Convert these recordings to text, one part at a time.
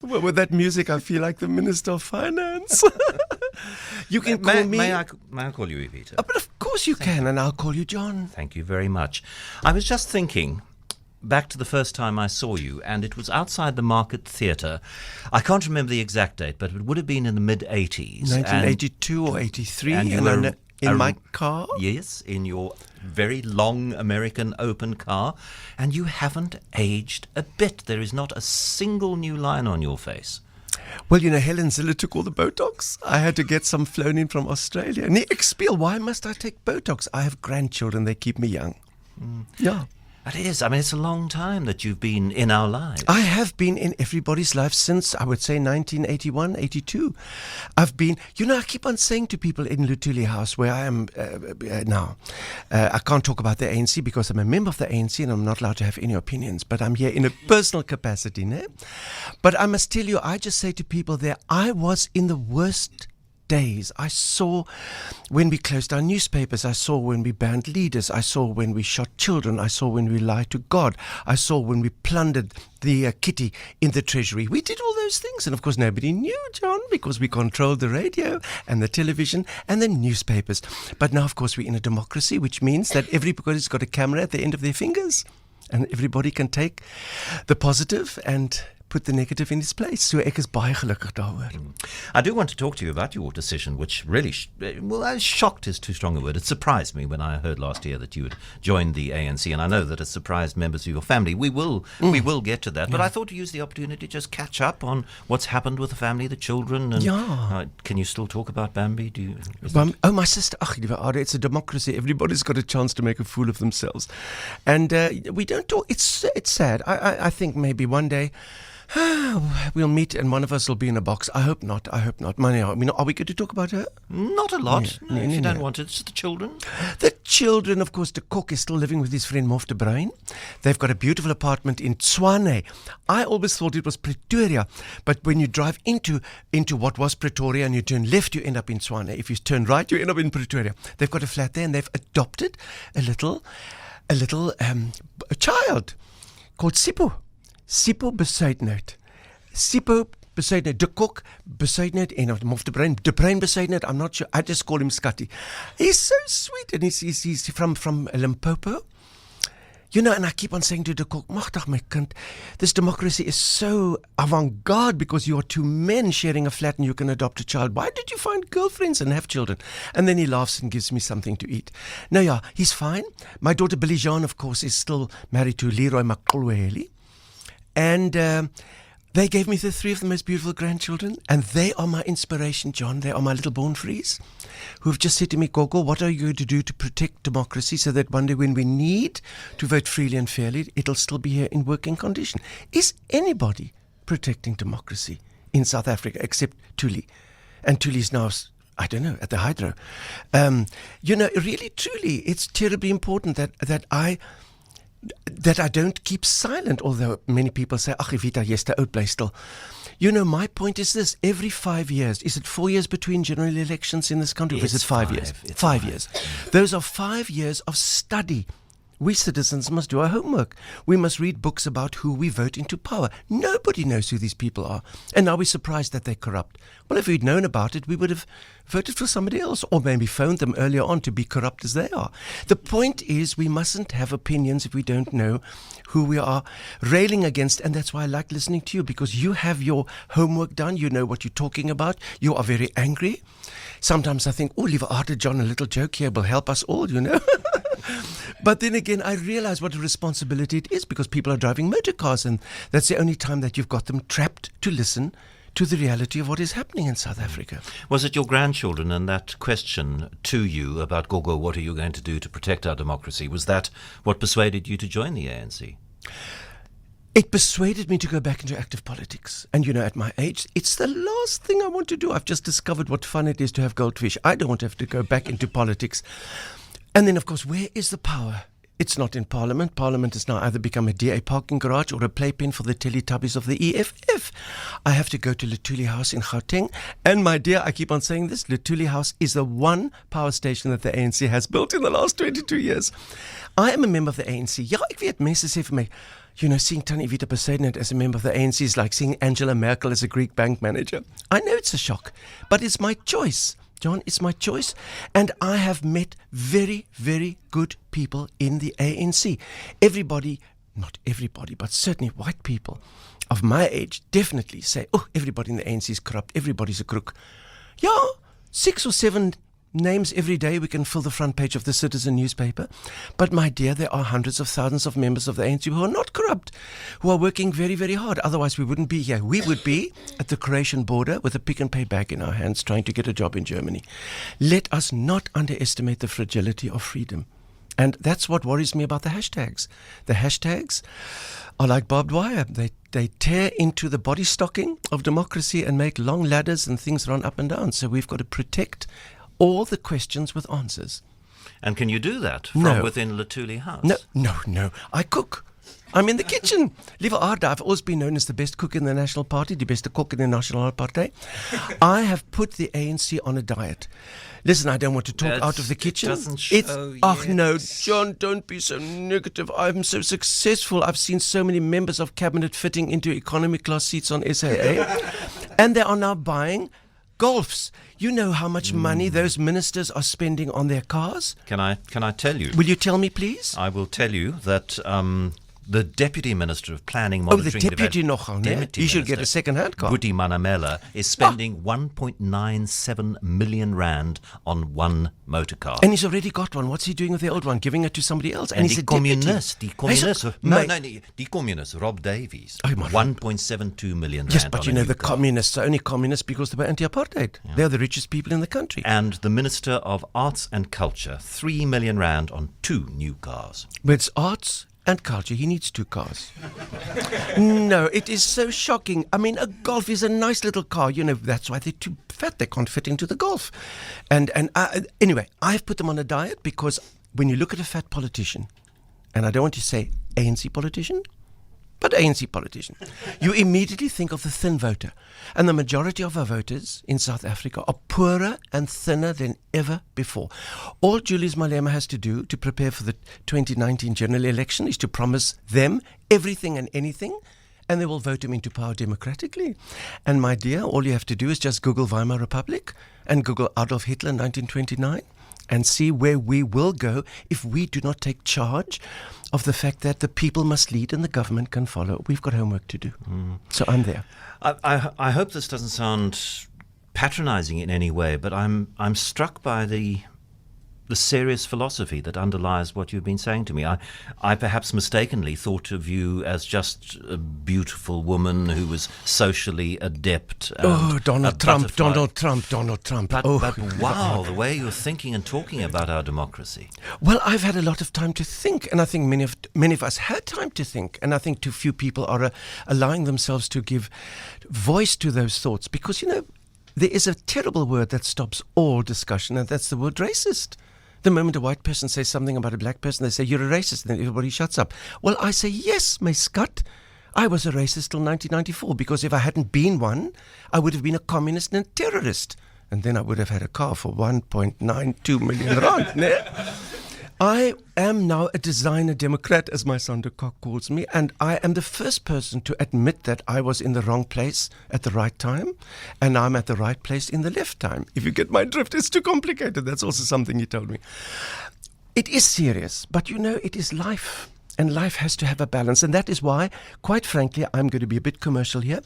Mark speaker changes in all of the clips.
Speaker 1: Well, with that music, I feel like the Minister of Finance. You can call me.
Speaker 2: May I call you Evita?
Speaker 1: But of course you can, and I'll call you John.
Speaker 2: Thank you very much. I was just thinking back to the first time I saw you, and it was outside the Market Theatre. I can't remember the exact date, but it would have been in the mid-'80s.
Speaker 1: 1982 or 83,
Speaker 2: and you
Speaker 1: and
Speaker 2: were
Speaker 1: in my car.
Speaker 2: Yes, in your very long American open car, and you haven't aged a bit. There is not a single new line on your face.
Speaker 1: Well, Helen Ziller took all the Botox. I had to get some flown in from Australia. Nee, ek speel, why must I take Botox? I have grandchildren, they keep me young. Yeah.
Speaker 2: It is. I mean, it's a long time that you've been in our lives.
Speaker 1: I have been in everybody's life since, I would say, 1981, 82. I've been, I keep on saying to people in Lutuli House, where I am now, I can't talk about the ANC because I'm a member of the ANC and I'm not allowed to have any opinions, but I'm here in a personal capacity. Ne? But I must tell you, I just say to people there, I was in the worst days. I saw when we closed our newspapers, I saw when we banned leaders, I saw when we shot children, I saw when we lied to God, I saw when we plundered the kitty in the treasury. We did all those things, and of course nobody knew, John, because we controlled the radio and the television and the newspapers. But now of course we're in a democracy, which means that everybody's got a camera at the end of their fingers and everybody can take the positive and put the negative in its place. So ek is baie gelukkig daaroor.
Speaker 2: I do want to talk to you about your decision, which really, shocked is too strong a word. It surprised me when I heard last year that you had joined the ANC, and I know that it surprised members of your family. We will get to that, but I thought to use the opportunity to just catch up on what's happened with the family, the children, and can you still talk about Bambi?
Speaker 1: My sister, it's a democracy. Everybody's got a chance to make a fool of themselves, and we don't talk. It's sad. I think maybe one day we'll meet and one of us will be in a box. I hope not. Mane, are we going to talk about her?
Speaker 2: Not a lot. No, if you don't want it. It's the children.
Speaker 1: The children, of course. De Kok is still living with his friend Mof de Bruin. They've got a beautiful apartment in Tshwane. I always thought it was Pretoria, but when you drive into what was Pretoria and you turn left, you end up in Tshwane. If you turn right, you end up in Pretoria. They've got a flat there, and they've adopted a little child called Sipho. Sipho Bezuidenhout. Sipho Bezuidenhout. De Kok Bezuidenhout en Mof de Bruin Bezuidenhout. I'm not sure. I just call him Scotty. He's so sweet, and he's from Limpopo. And I keep on saying to De Kok, magtig my kind, this democracy is so avant-garde because you are two men sharing a flat and you can adopt a child. Why did you find girlfriends and have children? And then he laughs and gives me something to eat. Now, he's fine. My daughter Billy Jean, of course, is still married to Leroy Maqolweli. And they gave me the three of the most beautiful grandchildren, and they are my inspiration, John. They are my little born-frees who have just said to me, Gogo, what are you going to do to protect democracy so that one day when we need to vote freely and fairly, it'll still be here in working condition? Is anybody protecting democracy in South Africa except Thuli? And Thuli's now, I don't know, at the hydro. Really, truly, it's terribly important that I don't keep silent, although many people say, ach, Evita, jy's te oud, bly stil. My point is this, every 5 years, is it 4 years between general elections in this country, or is it 5 years?
Speaker 2: It's
Speaker 1: 5 years. Those are 5 years of study. We citizens must do our homework. We must read books about who we vote into power. Nobody knows who these people are. And now we're surprised that they're corrupt. Well, if we'd known about it, we would have voted for somebody else, or maybe phoned them earlier on to be corrupt as they are. The point is, we mustn't have opinions if we don't know who we are railing against. And that's why I like listening to you, because you have your homework done. You know what you're talking about. You are very angry. Sometimes I think, oh, liewe aarde John, a little joke here will help us all, But then again, I realize what a responsibility it is, because people are driving motor cars, and that's the only time that you've got them trapped to listen to the reality of what is happening in South Africa.
Speaker 2: Was it your grandchildren and that question to you about, Gogo, what are you going to do to protect our democracy? Was that what persuaded you to join the ANC?
Speaker 1: It persuaded me to go back into active politics. And at my age, it's the last thing I want to do. I've just discovered what fun it is to have goldfish. I don't want to have to go back into politics. And then, of course, where is the power? It's not in Parliament. Parliament has now either become a DA parking garage or a playpen for the Teletubbies of the EFF. I have to go to Lutuli House in Gauteng. And my dear, I keep on saying this, Lutuli House is the one power station that the ANC has built in the last 22 years. I am a member of the ANC. Ja, ek weet, mense sê vir my, You know, seeing Tannie Evita Bezuidenhout as a member of the ANC is like seeing Angela Merkel as a Greek bank manager. I know it's a shock, but it's my choice. John, it's my choice. And I have met very, very good people in the ANC. Everybody, not everybody, but certainly white people of my age definitely say, oh, everybody in the ANC is corrupt. Everybody's a crook. Yeah, 6 or 7 names every day we can fill the front page of the Citizen newspaper. But my dear, there are hundreds of thousands of members of the ANC who are not corrupt, who are working very, very hard. Otherwise, we wouldn't be here. We would be at the Croatian border with a pick and pay bag in our hands trying to get a job in Germany. Let us not underestimate the fragility of freedom. And that's what worries me about the hashtags. The hashtags are like barbed wire. They tear into the body stocking of democracy and make long ladders and things run up and down. So we've got to protect all the questions with answers.
Speaker 2: And can you do that from within Lutuli House?
Speaker 1: No. I cook. I'm in the kitchen. Liewe Aarde, I've always been known as the best cook in the National Party, the beste kok in the National Party. I have put the ANC on a diet. Listen, I don't want to talk out of the kitchen.
Speaker 2: It doesn't show yet.
Speaker 1: No, John, don't be so negative. I'm so successful. I've seen so many members of cabinet fitting into economy class seats on SAA. And they are now buying Golfs. You know how much money those ministers are spending on their cars?
Speaker 2: Can I tell you?
Speaker 1: Will you tell me, please?
Speaker 2: I will tell you that the Deputy Minister of Planning, Monitoring,
Speaker 1: the Deputy nogal, né? He should get a second-hand car.
Speaker 2: Boetie Manamela is spending 1.97 million rand on one motor car.
Speaker 1: And he's already got one. What's he doing with the old one? Giving it to somebody else?
Speaker 2: And
Speaker 1: he's
Speaker 2: die communist, Rob Davies, 1.72 million rand.
Speaker 1: Yes, but you know, the communists are only communists because they were anti-apartheid. Yeah. They're the richest people in the country.
Speaker 2: And the Minister of Arts and Culture, 3 million rand on 2 new cars.
Speaker 1: But it's arts and culture. He needs 2 cars. No, it is so shocking. I mean, a Golf is a nice little car. You know, that's why they're too fat. They can't fit into the Golf. And anyway, I've put them on a diet because when you look at a fat politician, and I don't want to say ANC politician, but ANC politician, you immediately think of the thin voter. And the majority of our voters in South Africa are poorer and thinner than ever before. All Julius Malema has to do to prepare for the 2019 general election is to promise them everything and anything, and they will vote him into power democratically. And my dear, all you have to do is just Google Weimar Republic and Google Adolf Hitler 1929 and see where we will go if we do not take charge of the fact that the people must lead and the government can follow. We've got homework to do. So I'm there.
Speaker 2: I hope this doesn't sound patronizing in any way, but I'm struck by the serious philosophy that underlies what you've been saying to me. I perhaps mistakenly thought of you as just a beautiful woman who was socially adept.
Speaker 1: Donald Trump.
Speaker 2: But wow, the way you're thinking and talking about our democracy.
Speaker 1: Well, I've had a lot of time to think, and I think many of us had time to think, and I think too few people are allowing themselves to give voice to those thoughts, because, you know, there is a terrible word that stops all discussion, and that's the word racist. The moment a white person says something about a black person, they say, you're a racist, and then everybody shuts up. Well, I say, yes, my scut. I was a racist till 1994, because if I hadn't been one, I would have been a communist and a terrorist. And then I would have had a car for 1.92 million rand. I am now a designer Democrat, as my son de Kock calls me, and I am the first person to admit that I was in the wrong place at the right time, and I'm at the right place in the left time. If you get my drift, it's too complicated. That's also something he told me. It is serious, but you know, it is life, and life has to have a balance, and that is why, quite frankly, I'm going to be a bit commercial here.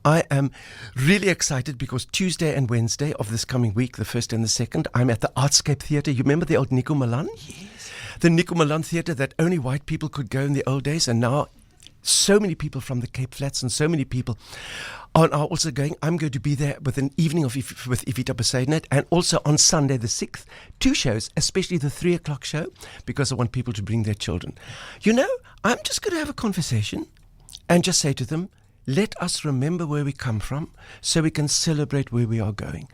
Speaker 1: I am really excited because Tuesday and Wednesday of this coming week, the 1st and the 2nd, I'm at the Artscape Theatre. You remember the old Nico Milan? Yes. The Nico Milan Theatre that only white people could go in the old days, and now so many people from the Cape Flats and so many people are also going. I'm going to be there with an evening with Evita Bezuidenhout, and also on Sunday the 6th, 2 shows, especially the 3 o'clock show, because I want people to bring their children. You know, I'm just going to have a conversation and just say to them, let us remember where we come from so we can celebrate where we are going.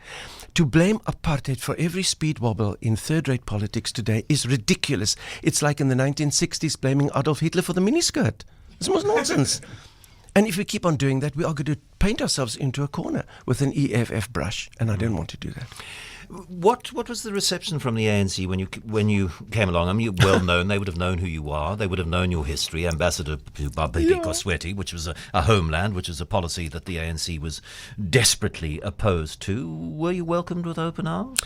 Speaker 1: To blame apartheid for every speed wobble in third-rate politics today is ridiculous. It's like in the 1960s blaming Adolf Hitler for the miniskirt. This was nonsense. And if we keep on doing that, we are going to paint ourselves into a corner with an EFF brush, and I don't want to do that.
Speaker 2: What was the reception from the ANC when you came along? I mean, you're well known. They would have known who you are. They would have known your history. Ambassador to Babetiko Sweti, which was a homeland, which was a policy that the ANC was desperately opposed to. Were you welcomed with open arms?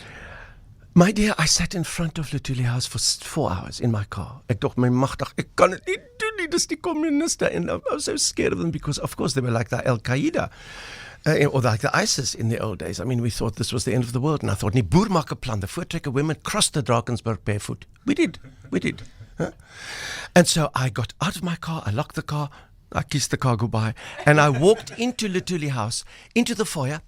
Speaker 1: My dear, I sat in front of Lutuli House for 4 hours in my car. Ek dacht, my magtig, ek kan het nie doen nie, dis die communiste. And I was so scared of them because, of course, they were like the Al-Qaeda. Or like the ISIS in the old days. I mean, we thought this was the end of the world. And I thought, nie boer maak 'n plan. The Voortrekker women crossed the Drakensberg barefoot. We did. Huh? And so I got out of my car, I locked the car, I kissed the car goodbye, and I walked into Lutuli House, into the foyer,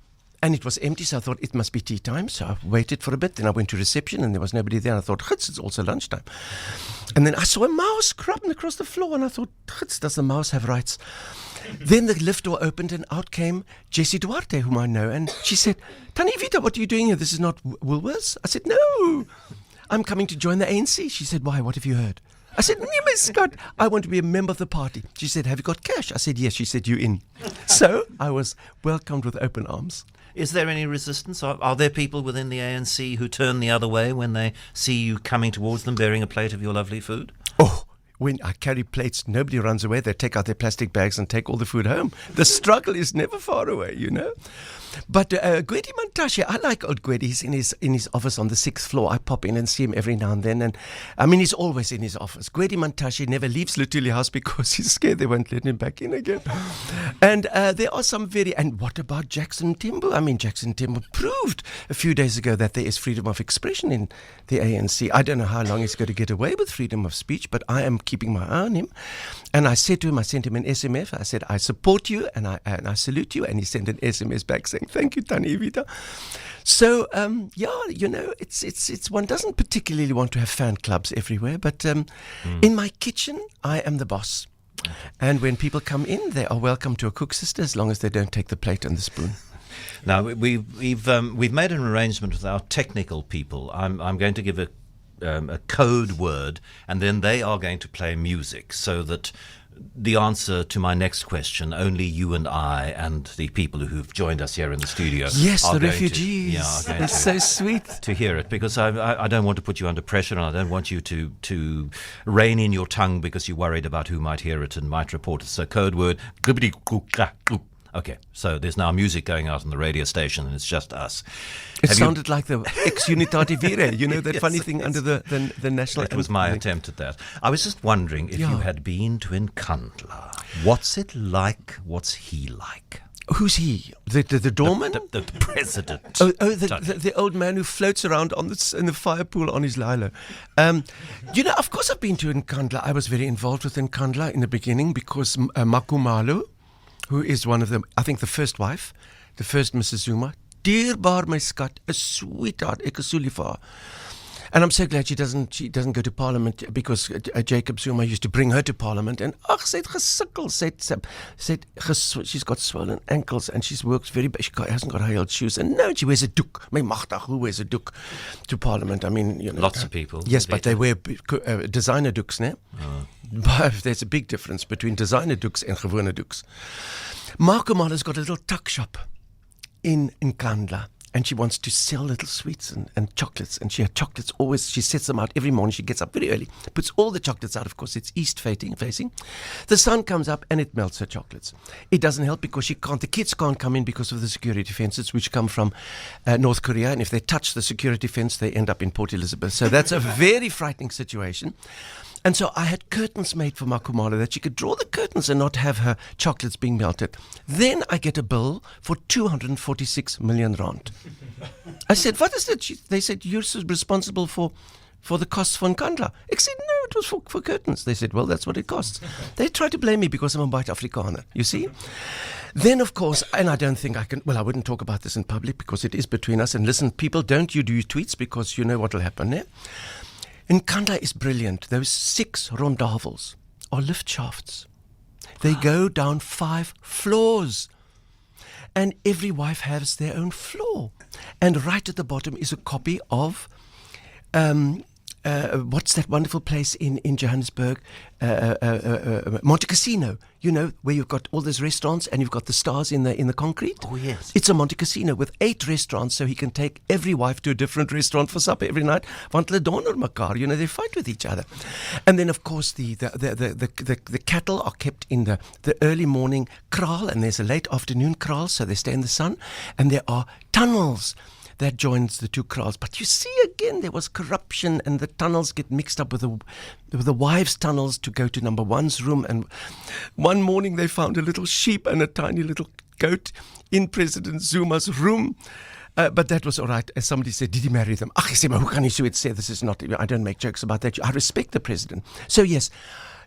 Speaker 1: and it was empty, so I thought it must be tea time. So I waited for a bit, then I went to reception, and there was nobody there, and I thought, Gits, it's also lunchtime. And then I saw a mouse crawling across the floor, and I thought, Gits, does the mouse have rights? Then the lift door opened, and out came Jessie Duarte, whom I know, and she said, Tannie Evita, what are you doing here? This is not Woolworths. I said, no, I'm coming to join the ANC. She said, why? What have you heard? I said, nee, my Scott, I want to be a member of the party. She said, have you got cash? I said, yes. She said, you in. So I was welcomed with open arms.
Speaker 2: Is there any resistance? Are there people within the ANC who turn the other way when they see you coming towards them bearing a plate of your lovely food?
Speaker 1: Oh, when I carry plates, nobody runs away. They take out their plastic bags and take all the food home. The struggle is never far away, you know. But Gwedi Mantashe, I like old Gwedi. He's in his office on the 6th floor. I pop in and see him every now and then. And I mean, he's always in his office. Gwedi Mantashe never leaves Lutuli House because he's scared they won't let him back in again. And there are some and what about Jackson Timbu? I mean, Jackson Timbu proved a few days ago that there is freedom of expression in the ANC. I don't know how long he's going to get away with freedom of speech, but I am keeping my eye on him. And I said to him, I sent him an SMS. I said, I support you and I salute you. And he sent an SMS back saying, thank you, Tannie Evita. So, you know, it's one doesn't particularly want to have fan clubs everywhere, but in my kitchen, I am the boss. Okay. And when people come in, they are welcome to a cook sister as long as they don't take the plate and the spoon.
Speaker 2: Now, we've made an arrangement with our technical people. I'm going to give a code word, and then they are going to play music so that the answer to my next question, only you and I and the people who've joined us here in the studio.
Speaker 1: Yes, the refugees. It's so sweet
Speaker 2: to hear it, because I don't want to put you under pressure, and I don't want you to rein in your tongue because you're worried about who might hear it and might report it. So code word. Okay, so there's now music going out on the radio station, and it's just us.
Speaker 1: It sounded like the ex-Unitate Vire, you know, that funny thing under the national...
Speaker 2: It was my attempt at that. I was just wondering if you had been to Nkandla. What's it like? What's he like?
Speaker 1: Who's he? The doorman?
Speaker 2: The president.
Speaker 1: The old man who floats around in the fire pool on his lilo. You know, of course I've been to Nkandla. I was very involved with Nkandla in the beginning because Makumalo, who is one of them, I think the first wife, the first Mrs. Zuma, dierbaar my skat, a sweetheart, ek is so lief vir haar. And I'm so glad she doesn't go to Parliament because Jacob Zuma used to bring her to Parliament, and sy het gesukkel, she's got swollen ankles and she's worked very bad. She hasn't got high-heeled shoes, and now she wears a doek. My magtig, who wears a doek to Parliament? I mean, you know,
Speaker 2: lots of people.
Speaker 1: Yes, but they wear designer doeks, né? But there's a big difference between designer doeks and gewone doeks. Makumala's got a little tuck shop in Nkandla, and she wants to sell little sweets and chocolates, and she had chocolates always. She sets them out every morning. She gets up very early, puts all the chocolates out. Of course, it's east facing. The sun comes up and it melts her chocolates. It doesn't help because the kids can't come in because of the security fences which come from North Korea, and if they touch the security fence, they end up in Port Elizabeth. So that's a very frightening situation. And so I had curtains made for Makumalo that she could draw the curtains and not have her chocolates being melted. Then I get a bill for 246 million rand. I said, what is that? They said, you're responsible for the costs for Nkandla. I said, no, it was for curtains. They said, well, that's what it costs. They tried to blame me because I'm a white Afrikaner, you see? Then, of course, and I don't think I wouldn't talk about this in public because it is between us. And listen, people, don't you do tweets because you know what will happen there. Nkandla is brilliant. Those 6 rondavels are lift shafts. They go down 5 floors. And every wife has their own floor. And right at the bottom is a copy of what's that wonderful place in Johannesburg? Monte Casino, where you've got all those restaurants and you've got the stars in the concrete.
Speaker 2: Oh, yes.
Speaker 1: It's a Monte Casino with 8 restaurants, so he can take every wife to a different restaurant for supper every night. Want hulle donder mekaar, they fight with each other. And then, of course, the cattle are kept in the early morning kraal, and there's a late afternoon kraal, so they stay in the sun. And there are tunnels that joins the 2 kraals. But you see, again, there was corruption, and the tunnels get mixed up with the wives' tunnels to go to number 1's room. And one morning they found a little sheep and a tiny little goat in President Zuma's room. But that was all right. As somebody said, did he marry them? Ach, I said, who can you say this is not, I don't make jokes about that. I respect the president. So yes,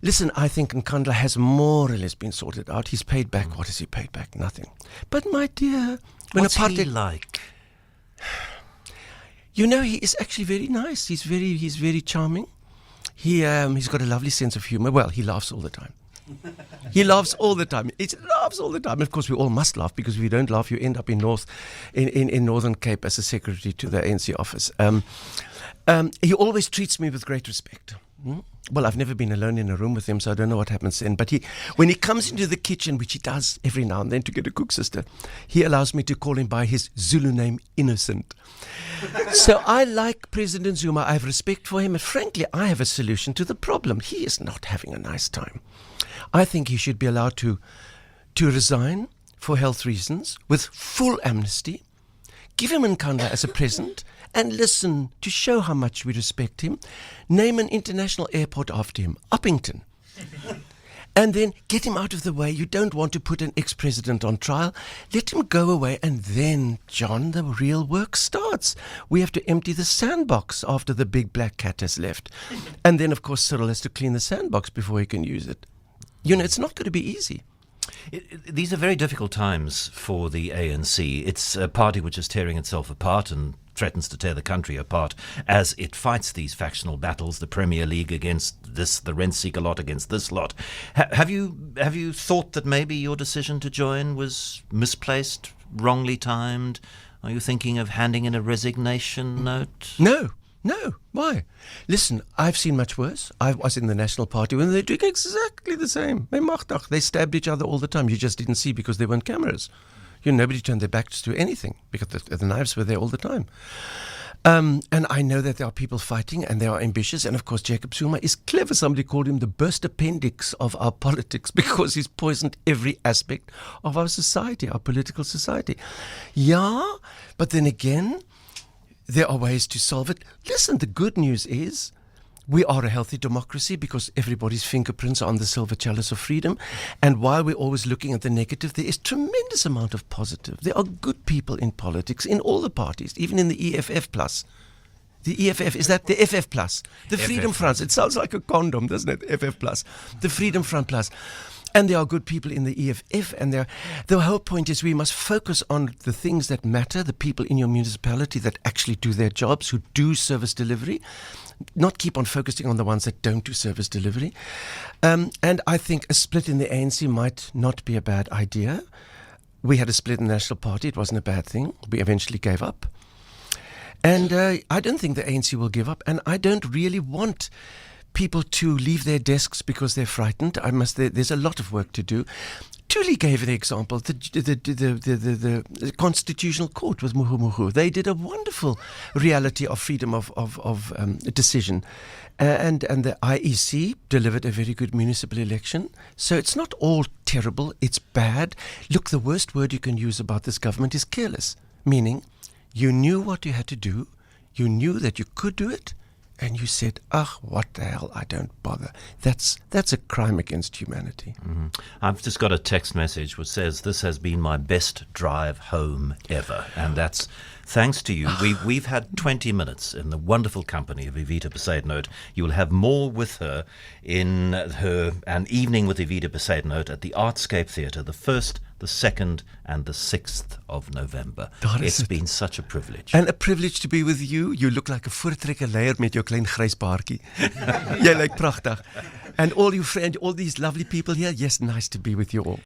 Speaker 1: listen, I think Nkandla has more or less been sorted out. He's paid back. What has he paid back? Nothing. But my dear,
Speaker 2: what's he like?
Speaker 1: He is actually very nice. He's very charming. He's got a lovely sense of humor. Well, he laughs all the time. He laughs all the time. He laughs all the time. Of course, we all must laugh, because if you don't laugh, you end up in Northern Cape as a secretary to the ANC office. He always treats me with great respect. Well, I've never been alone in a room with him, so I don't know what happens then. But when he comes into the kitchen, which he does every now and then to get a cook sister, he allows me to call him by his Zulu name, Innocent. So I like President Zuma. I have respect for him. And frankly, I have a solution to the problem. He is not having a nice time. I think he should be allowed to resign for health reasons with full amnesty. Give him Nkandla as a present, and listen, to show how much we respect him, name an international airport after him, Uppington. And then get him out of the way. You don't want to put an ex-president on trial. Let him go away, and then, John, the real work starts. We have to empty the sandbox after the big black cat has left. And then, of course, Cyril has to clean the sandbox before he can use it. It's not going to be easy.
Speaker 2: These are very difficult times for the ANC. It's a party which is tearing itself apart and threatens to tear the country apart as it fights these factional battles, the Premier League against this, the Rent-Seeker lot against this lot. Have you thought that maybe your decision to join was misplaced, wrongly timed? Are you thinking of handing in a resignation note?
Speaker 1: No. Why? Listen, I've seen much worse. I was in the National Party when they doing exactly the same. They stabbed each other all the time. You just didn't see because there weren't cameras. Nobody turned their backs to anything because the knives were there all the time. And I know that there are people fighting and they are ambitious. And of course, Jacob Zuma is clever. Somebody called him the burst appendix of our politics because he's poisoned every aspect of our society, our political society. Yeah, but then again, there are ways to solve it. Listen, the good news is we are a healthy democracy because everybody's fingerprints are on the silver chalice of freedom. And while we're always looking at the negative, there is tremendous amount of positive. There are good people in politics, in all the parties, even in the EFF plus. The EFF, is that the FF plus? The Freedom Front. It sounds like a condom, doesn't it? FF plus. The Freedom Front plus. And there are good people in the EFF, and the whole point is we must focus on the things that matter, the people in your municipality that actually do their jobs, who do service delivery, not keep on focusing on the ones that don't do service delivery. And I think a split in the ANC might not be a bad idea. We had a split in the National Party. It wasn't a bad thing. We eventually gave up. And I don't think the ANC will give up, and I don't really want people to leave their desks because they're frightened. There's a lot of work to do. Tuli gave the example, the Constitutional Court with Muhu. They did a wonderful reality of freedom of decision. And the IEC delivered a very good municipal election. So it's not all terrible, it's bad. Look, the worst word you can use about this government is careless, meaning you knew what you had to do, you knew that you could do it, and you said, what the hell, I don't bother. That's a crime against humanity.
Speaker 2: Mm-hmm. I've just got a text message which says, this has been my best drive home ever. And that's thanks to you. We've had 20 minutes in the wonderful company of Evita Bezuidenhout. You will have more with her in an evening with Evita Bezuidenhout at the Artscape Theatre, the 1st, the 2nd and the 6th of November. It's been such a privilege.
Speaker 1: And a privilege to be with you. You look like a voortrekker leier met jou klein grys baartjie. Jy lyk pragtig. And all your friends, all these lovely people here, yes, nice to be with you all.